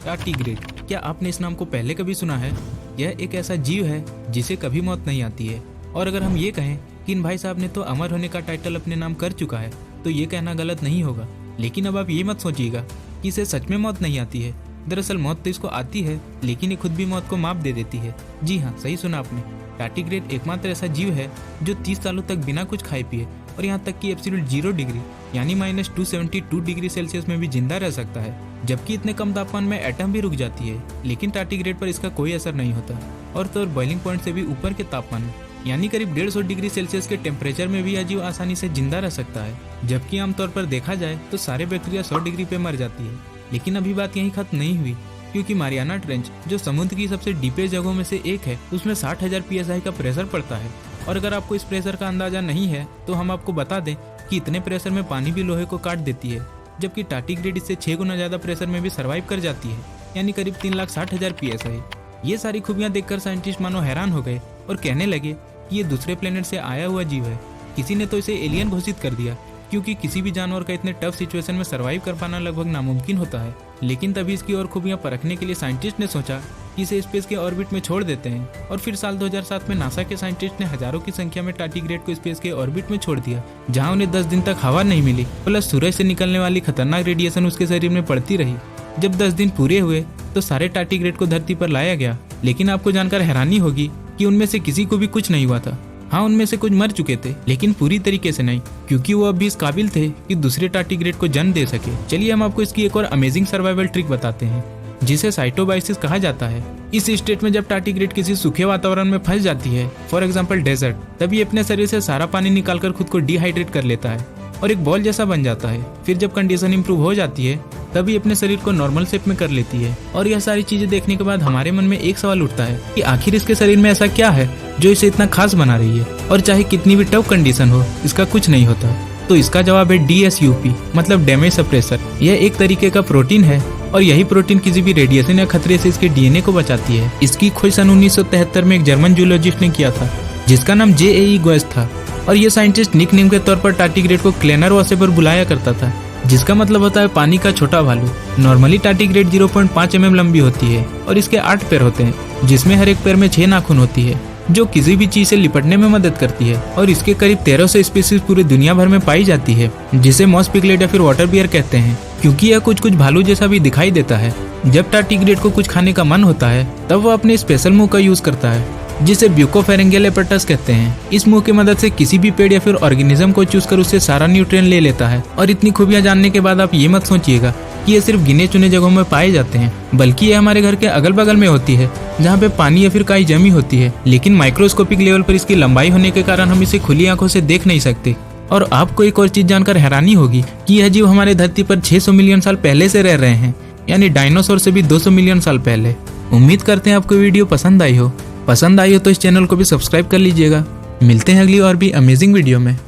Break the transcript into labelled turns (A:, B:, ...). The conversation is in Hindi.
A: टार्टीग्रेड, क्या आपने इस नाम को पहले कभी सुना है? यह एक ऐसा जीव है जिसे कभी मौत नहीं आती है। और अगर हम ये कहें कि इन भाई साहब ने तो अमर होने का टाइटल अपने नाम कर चुका है, तो ये कहना गलत नहीं होगा। लेकिन अब आप ये मत सोचिएगा कि इसे सच में मौत नहीं आती है। दरअसल मौत तो इसको आती है, लेकिन ये खुद भी मौत को माप दे देती है। जी हाँ, सही सुना आपने। टार्टीग्रेड एकमात्र ऐसा जीव है जो 30 सालों तक बिना कुछ खाए पिए और यहाँ तक कि एब्सोल्यूट 0 डिग्री यानी -272 डिग्री सेल्सियस में भी जिंदा रह सकता है। जबकि इतने कम तापमान में एटम भी रुक जाती है, लेकिन टार्टीग्रेड पर इसका कोई असर नहीं होता। और तो बॉइलिंग पॉइंट से भी ऊपर के तापमान में यानी करीब 150 डिग्री सेल्सियस के टेम्परेचर में भी यह जीव आसानी से जिंदा रह सकता है। जबकि आमतौर पर देखा जाए तो सारे बैक्टीरिया 100 डिग्री पे मर जाती है। लेकिन अभी बात यहीं खत्म नहीं हुई, क्योंकि मारियाना ट्रेंच जो समुद्र की सबसे डीपेस्ट जगहों में से एक है, उसमें 60,000 PSI का प्रेशर पड़ता है। और अगर आपको इस प्रेशर का अंदाजा नहीं है तो हम आपको बता दें कि इतने प्रेशर में पानी भी लोहे को काट देती है। जबकि टार्टीग्रेड इससे 6 गुना ज्यादा प्रेशर में भी सर्वाइव कर जाती है, यानी करीब 3,60,000 PSI। ये सारी खूबियां देखकर साइंटिस्ट मानो हैरान हो गए और कहने लगे कि ये दूसरे प्लेनेट से आया हुआ जीव है। किसी ने तो इसे एलियन घोषित कर दिया, क्योंकि किसी भी जानवर का इतने टफ सिचुएशन में सर्वाइव कर पाना लगभग नामुमकिन होता है। लेकिन तभी इसकी और खूबियां परखने के लिए साइंटिस्ट ने सोचा कि इसे स्पेस के ऑर्बिट में छोड़ देते हैं। और फिर साल 2007 में नासा के साइंटिस्ट ने हजारों की संख्या में टार्टीग्रेड को स्पेस के ऑर्बिट में छोड़ दिया, जहां उन्हें 10 दिन तक हवा नहीं मिली, प्लस सूरज से निकलने वाली खतरनाक रेडिएशन उसके शरीर में पड़ती रही। जब 10 दिन पूरे हुए तो सारे टार्टीग्रेड को धरती पर लाया गया। लेकिन आपको जानकर हैरानी होगी कि उनमें से किसी को भी कुछ नहीं हुआ था। हाँ, उनमें से कुछ मर चुके थे, लेकिन पूरी तरीके से नहीं, क्योंकि वो अब भी इस काबिल थे कि दूसरे टार्टीग्रेड को जन्म दे सके। चलिए हम आपको इसकी एक और अमेजिंग सर्वाइवल ट्रिक बताते हैं, जिसे साइटोबाइसिस कहा जाता है। इस स्टेट में जब टार्टीग्रेड किसी सूखे वातावरण में फंस जाती है, फॉर एग्जाम्पल डेजर्ट, तभी अपने शरीर से सारा पानी निकालकर खुद को डिहाइड्रेट कर लेता है और एक बॉल जैसा बन जाता है। फिर जब कंडीशन इंप्रूव हो जाती है, तभी अपने शरीर को नॉर्मल शेप में कर लेती है। और यह सारी चीजें देखने के बाद हमारे मन में एक सवाल उठता है कि आखिर इसके शरीर में ऐसा क्या है जो इसे इतना खास बना रही है, और चाहे कितनी भी टफ कंडीशन हो, इसका कुछ नहीं होता। तो इसका जवाब है DSUP, मतलब डैमेज सप्रेसर। यह एक तरीके का प्रोटीन है और यही प्रोटीन किसी भी रेडिएशन या खतरे से इसके DNA को बचाती है। इसकी खोज सन 1973 में एक जर्मन जूलॉजिस्ट ने किया था, जिसका नाम JAE गोएस था। और ये साइंटिस्ट निकनेम के तौर पर टार्टीग्रेड को क्लेनर वॉसेबर बुलाया करता था, जिसका मतलब होता है पानी का छोटा भालू। नॉर्मली टार्टीग्रेड 0.5 mm लंबी होती है और इसके 8 पैर होते हैं, जिसमें हर एक पैर में 6 नाखून होती है, जो किसी भी चीज से लिपटने में मदद करती है। और इसके करीब 1300 स्पीसीज पूरे दुनिया भर में पाई जाती है, जिसे मॉस पिगलेट या फिर वाटर बियर कहते हैं, क्योंकि यह कुछ भालू जैसा भी दिखाई देता है। जब टार्टीग्रेड को कुछ खाने का मन होता है, तब वो अपने स्पेशल मुंह का यूज करता है, जिसे ब्यूकोफेरेंजियल एपेटस कहते हैं। इस मुंह की मदद से किसी भी पेड़ या फिर ऑर्गेनिज्म को चूस कर उससे सारा न्यूट्रिएंट ले लेता है। और इतनी खूबियां जानने के बाद आप ये मत सोचिएगा कि ये सिर्फ गिने चुने जगहों में पाए जाते हैं, बल्कि ये हमारे घर के अगल बगल में होती है, जहाँ पे पानी या फिर काई जमी होती है। लेकिन माइक्रोस्कोपिक लेवल पर इसकी लंबाई होने के कारण हम इसे खुली आंखों से देख नहीं सकते। और आपको एक और चीज जानकर हैरानी होगी कि यह जीव हमारे धरती पर 600 मिलियन साल पहले से रह रहे हैं, यानी डायनासोर से भी 200 मिलियन साल पहले। उम्मीद करते हैं आपको वीडियो पसंद आई हो तो इस चैनल को भी सब्सक्राइब कर लीजिएगा। मिलते हैं अगली और भी अमेजिंग वीडियो में।